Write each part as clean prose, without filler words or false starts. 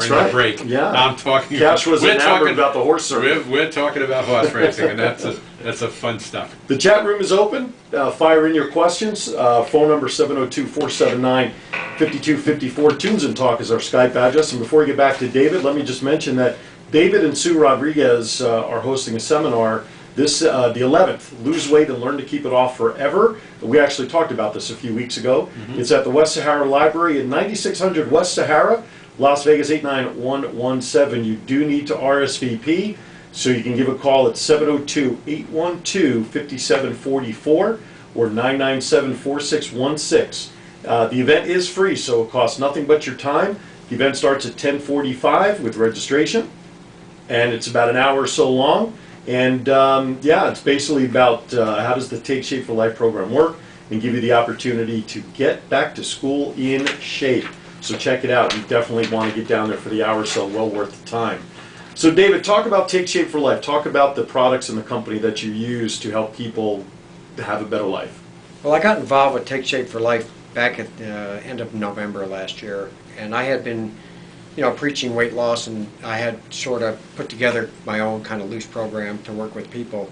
during the break. Yeah. I'm talking. Cash was enamored about the horse circuit. We're talking about horse racing, and that's a fun stuff. The chat room is open. Fire in your questions. Phone number 702-479-5254. Tunes and Talk is our Skype address. And before we get back to David, let me just mention that David and Sue Rodriguez are hosting a seminar the 11th. Lose weight and learn to keep it off forever. We actually talked about this a few weeks ago. It's at the West Sahara Library at 9600 West Sahara, Las Vegas 89117. You do need to RSVP, so you can give a call at 702-812-5744 or 997-4616. The event is free, so it costs nothing but your time. The event starts at 10:45 with registration, and it's about an hour or so long. And yeah, it's basically about how does the Take Shape for Life program work, and give you the opportunity to get back to school in shape. So check it out. You definitely want to get down there for the hour or so, well worth the time. So David, talk about Take Shape for Life. Talk about the products and the company that you use to help people have a better life. Well, I got involved with Take Shape for Life back at the end of November last year, and I had been preaching weight loss, and I had sort of put together my own kind of loose program to work with people.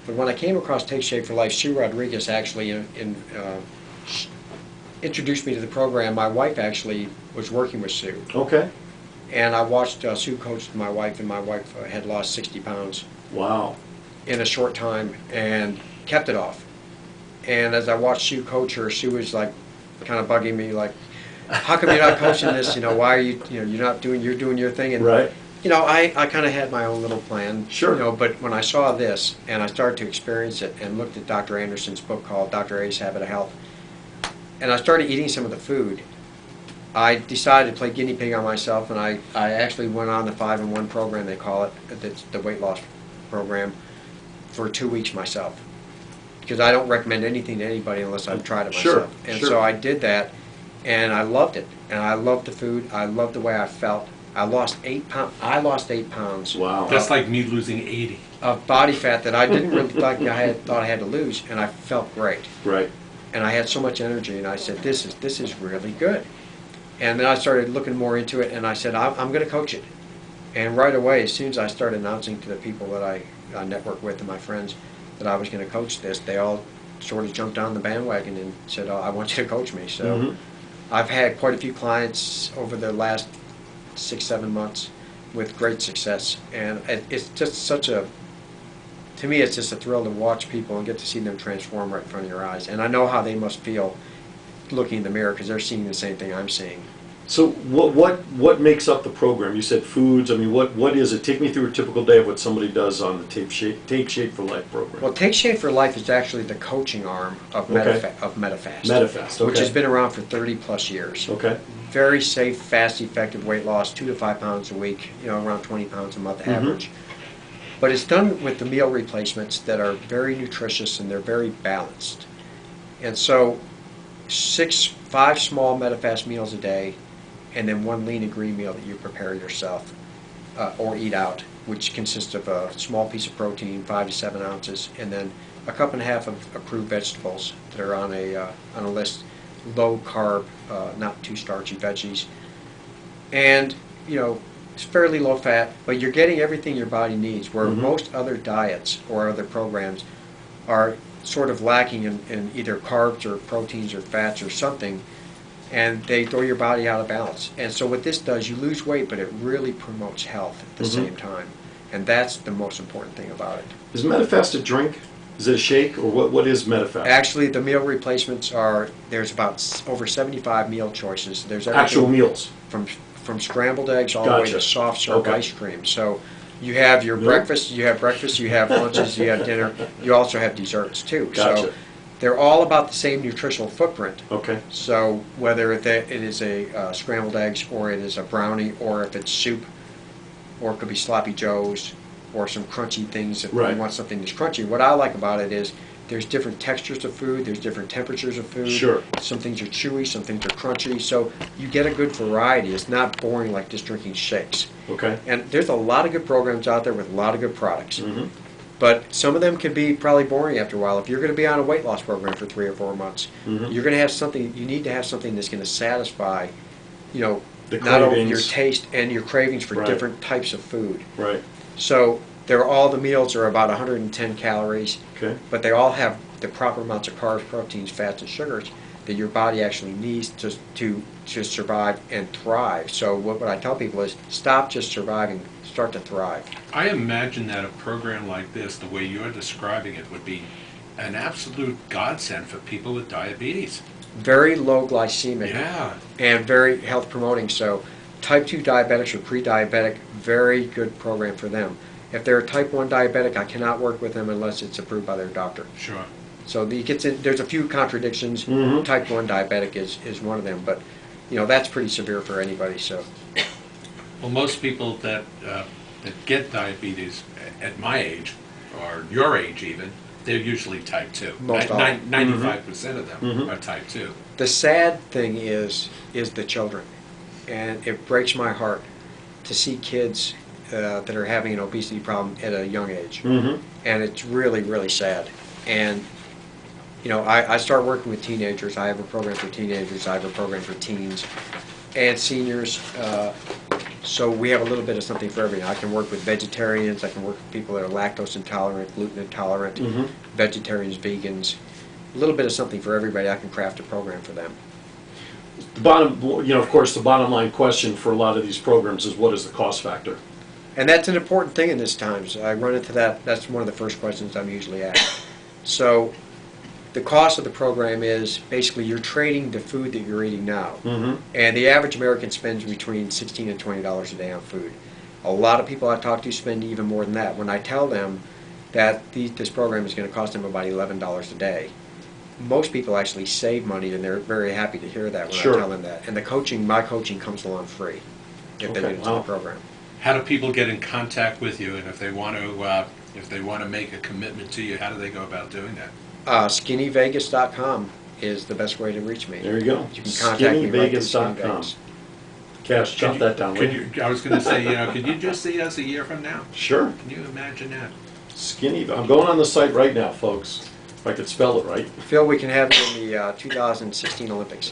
But when I came across Take Shape for Life, Sue Rodriguez actually introduced me to the program. My wife actually was working with Sue. Okay. And I watched Sue coach my wife, and my wife had lost 60 pounds. Wow. In a short time, and kept it off. And as I watched Sue coach her, Sue was like kind of bugging me, like, how come you're not coaching this? Why are you're not doing, you're doing your thing. And, right. I kind of had my own little plan. Sure. But when I saw this and I started to experience it and looked at Dr. Anderson's book called Dr. A's Habit of Health, and I started eating some of the food, I decided to play guinea pig on myself, and I actually went on the 5-in-1 program, they call it, the weight loss program, for 2 weeks myself. Because I don't recommend anything to anybody unless I've tried it myself. Sure. And sure. so I did that. And I loved it, and I loved the food. I loved the way I felt. I lost 8 pounds. Wow. That's like me losing 80. Of body fat that I didn't really thought I had to lose, and I felt great. Right. And I had so much energy, and I said, this is really good. And then I started looking more into it, and I said, I'm going to coach it. And right away, as soon as I started announcing to the people that I network with and my friends that I was going to coach this, they all sort of jumped on the bandwagon and said, I want you to coach me. So. I've had quite a few clients over the last 6-7 months with great success, and it's just to me it's just a thrill to watch people and get to see them transform right in front of your eyes. And I know how they must feel looking in the mirror, because they're seeing the same thing I'm seeing. So what makes up the program? You said foods. I mean, what is it? Take me through a typical day of what somebody does on the Take Shape for Life program. Well, Take Shape for Life is actually the coaching arm of Medifast. Medifast, okay. Which has been around for 30+ years. Okay. Very safe, fast, effective weight loss, 2 to 5 pounds a week, around 20 pounds a month average. But it's done with the meal replacements that are very nutritious, and they're very balanced. And so 5 small Medifast meals a day, and then 1 lean and green meal that you prepare yourself or eat out, which consists of a small piece of protein, 5 to 7 ounces, and then a cup and a half of approved vegetables that are on a list, low carb, not too starchy veggies, and it's fairly low fat, but you're getting everything your body needs. Where most other diets or other programs are sort of lacking in either carbs or proteins or fats or something, and they throw your body out of balance. And so what this does, you lose weight, but it really promotes health at the same time. And that's the most important thing about it. Is Medifast a drink? Is it a shake, or what is Medifast? Actually, the meal replacements there's about over 75 meal choices. There's actual meals? From scrambled eggs all the way to soft serve ice cream. So you have your breakfast, you have lunches, you have dinner. You also have desserts too. Gotcha. So they're all about the same nutritional footprint. Okay. So whether it is a scrambled eggs, or it is a brownie, or if it's soup, or it could be sloppy joes, or some crunchy things if you want something that's crunchy. What I like about it is there's different textures of food, there's different temperatures of food. Sure. Some things are chewy, some things are crunchy, so you get a good variety. It's not boring like just drinking shakes. Okay. And there's a lot of good programs out there with a lot of good products. But some of them can be probably boring after a while. If you're going to be on a weight loss program for 3 or 4 months, you're going to have something. You need to have something that's going to satisfy, The not only your cravings. taste and your cravings for Right. different types of food. Right. So all the meals are about 110 calories, Okay. but they all have the proper amounts of carbs, proteins, fats, and sugars that your body actually needs to survive and thrive. So what I tell people is stop just surviving, start to thrive. I imagine that a program like this, the way you're describing it, would be an absolute godsend for people with diabetes. Very low glycemic Yeah. and very health promoting. So type 2 diabetics or pre-diabetic, very good program for them. If they're a type 1 diabetic, I cannot work with them unless it's approved by their doctor. Sure. So there's a few contradictions. Mhm. Type 1 diabetic is one of them, but that's pretty severe for anybody. So Well, most people that get diabetes at my age, or your age even, they're usually type 2. Most all. 95% of them Mhm. are type 2. the sad thing is the children, and it breaks my heart to see kids that are having an obesity problem at a young age, Mm-hmm. and it's really, really sad. And I start working with teenagers. I have a program for teenagers. I have a program for teens and seniors. So we have a little bit of something for everyone. I can work with vegetarians. I can work with people that are lactose intolerant, gluten intolerant, Mhm. vegetarians, vegans. A little bit of something for everybody. I can craft a program for them. The bottom, of course, the bottom line question for a lot of these programs is what is the cost factor? And that's an important thing in this times. I run into that. That's one of the first questions I'm usually asked. So the cost of the program is basically you're trading the food that you're eating now. Mm-hmm. And the average American spends between $16 and $20 a day on food. A lot of people I talk to spend even more than that. When I tell them that this program is going to cost them about $11 a day, most people actually save money, and they're very happy to hear that when Sure. I tell them that. And my coaching comes along free if they Okay, get into wow. the program. How do people get in contact with you, and if they want to make a commitment to you, how do they go about doing that? SkinnyVegas.com is the best way to reach me. There you go. You can contact me right through Skinny SkinnyVegas.com. Vegas. Cash, jot that down. will Could you? I was going to say, could you just see us a year from now? Sure. Can you imagine that? Skinny. I'm going on the site right now, folks. If I could spell it right. Phil, we can have you in the 2016 Olympics.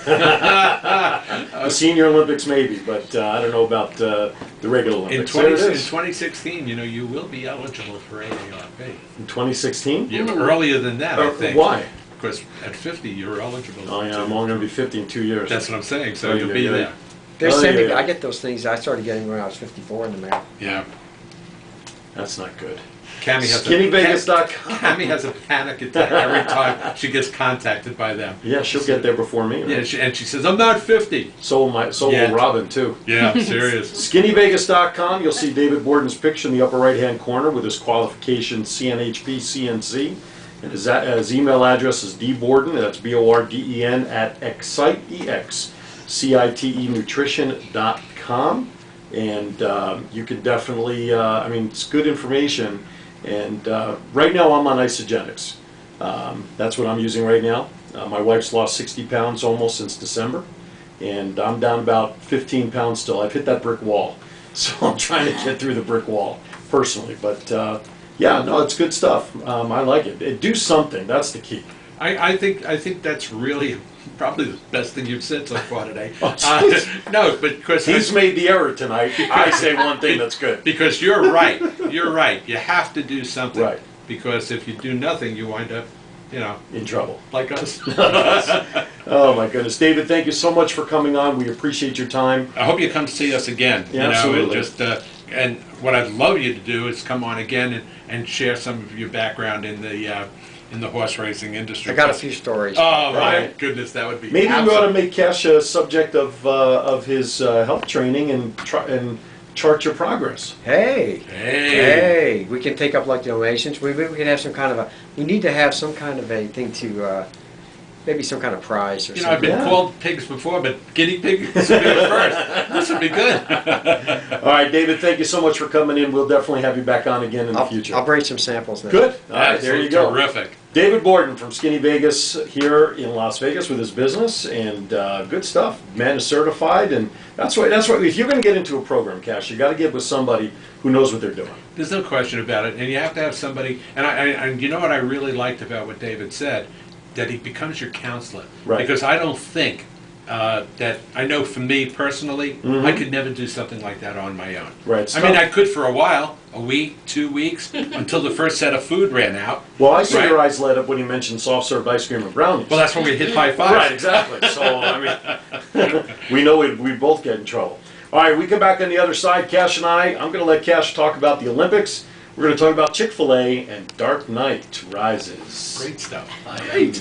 The Senior Olympics maybe, but I don't know about the regular In Olympics. There it is. 2016, you will be eligible for AARP. In 2016? Yeah, but earlier than that, I think. Why? Because at 50, you're eligible. Oh yeah, I'm only going to be 50 in 2 years. That's what I'm saying. So Oh, you'll yeah, be yeah. there. They're Oh, sending. yeah. I get those things. I started getting when I was 54 in the mail. Yeah. That's not good. Cammy has SkinnyVegas.com. Cammy has a panic attack every time she gets contacted by them. Yeah, she'll get there before me. Yeah, Right? and she says, "I'm not 50." So Yeah. will Robin too. Yeah, serious. SkinnyVegas.com. You'll see David Borden's picture in the upper right-hand corner with his qualification CNHP CNC, and his email address is dborden. That's BORDEN at excite nutrition.com. And you can definitely, it's good information. And right now I'm on Isogenics. That's what I'm using right now. My wife's lost 60 pounds almost since December. And I'm down about 15 pounds still. I've hit that brick wall. So I'm trying to get through the brick wall personally. But yeah, no, it's good stuff. I like it. Do something. That's the key. I think that's really probably the best thing you've said so far today. Oh, jeez. No, but Chris, He's made the error tonight. I say one thing that's good. because you're right. You're right. You have to do something. Right. Because if you do nothing, you wind up, In trouble. like us. Oh my goodness. David, thank you so much for coming on. We appreciate your time. I hope you come see us again. Yeah, absolutely. And just and what I'd love you to do is come on again and share some of your background in the horse racing industry. I got a few stories. Oh my Right. goodness, that would be Maybe we absolute- ought to make Cash a subject of his health training and chart your progress. Hey, Hey. we can take up like donations. We can have some kind of we need to have some kind of a thing to, maybe some kind of prize or I've something. been Yeah. called pigs before, but guinea pig would be the first. This would be good. All right, David, thank you so much for coming in. We'll definitely have you back on again in the future. I'll bring some samples now. Good. All right, there you go. Terrific. David Borden from Skinny Vegas here in Las Vegas with his business, and good stuff. Man is certified, and that's why. If you're going to get into a program, Cash, you got to get with somebody who knows what they're doing. There's no question about it, and you have to have somebody. And you know what I really liked about what David said, that he becomes your counselor. Right. Because I don't think that I know for me personally, I could never do something like that on my own. Right, it's I mean, tough. I could for a while, a week, 2 weeks, until the first set of food ran out. Well, I see Right. your eyes lit up when you mentioned soft serve ice cream and brownies. Well, that's when we hit high five. Right, exactly. So, I mean, we know we both get in trouble. All right, we come back on the other side. Cash and I'm going to let Cash talk about the Olympics. We're going to talk about Chick-fil-A and Dark Knight Rises. Great stuff. Great.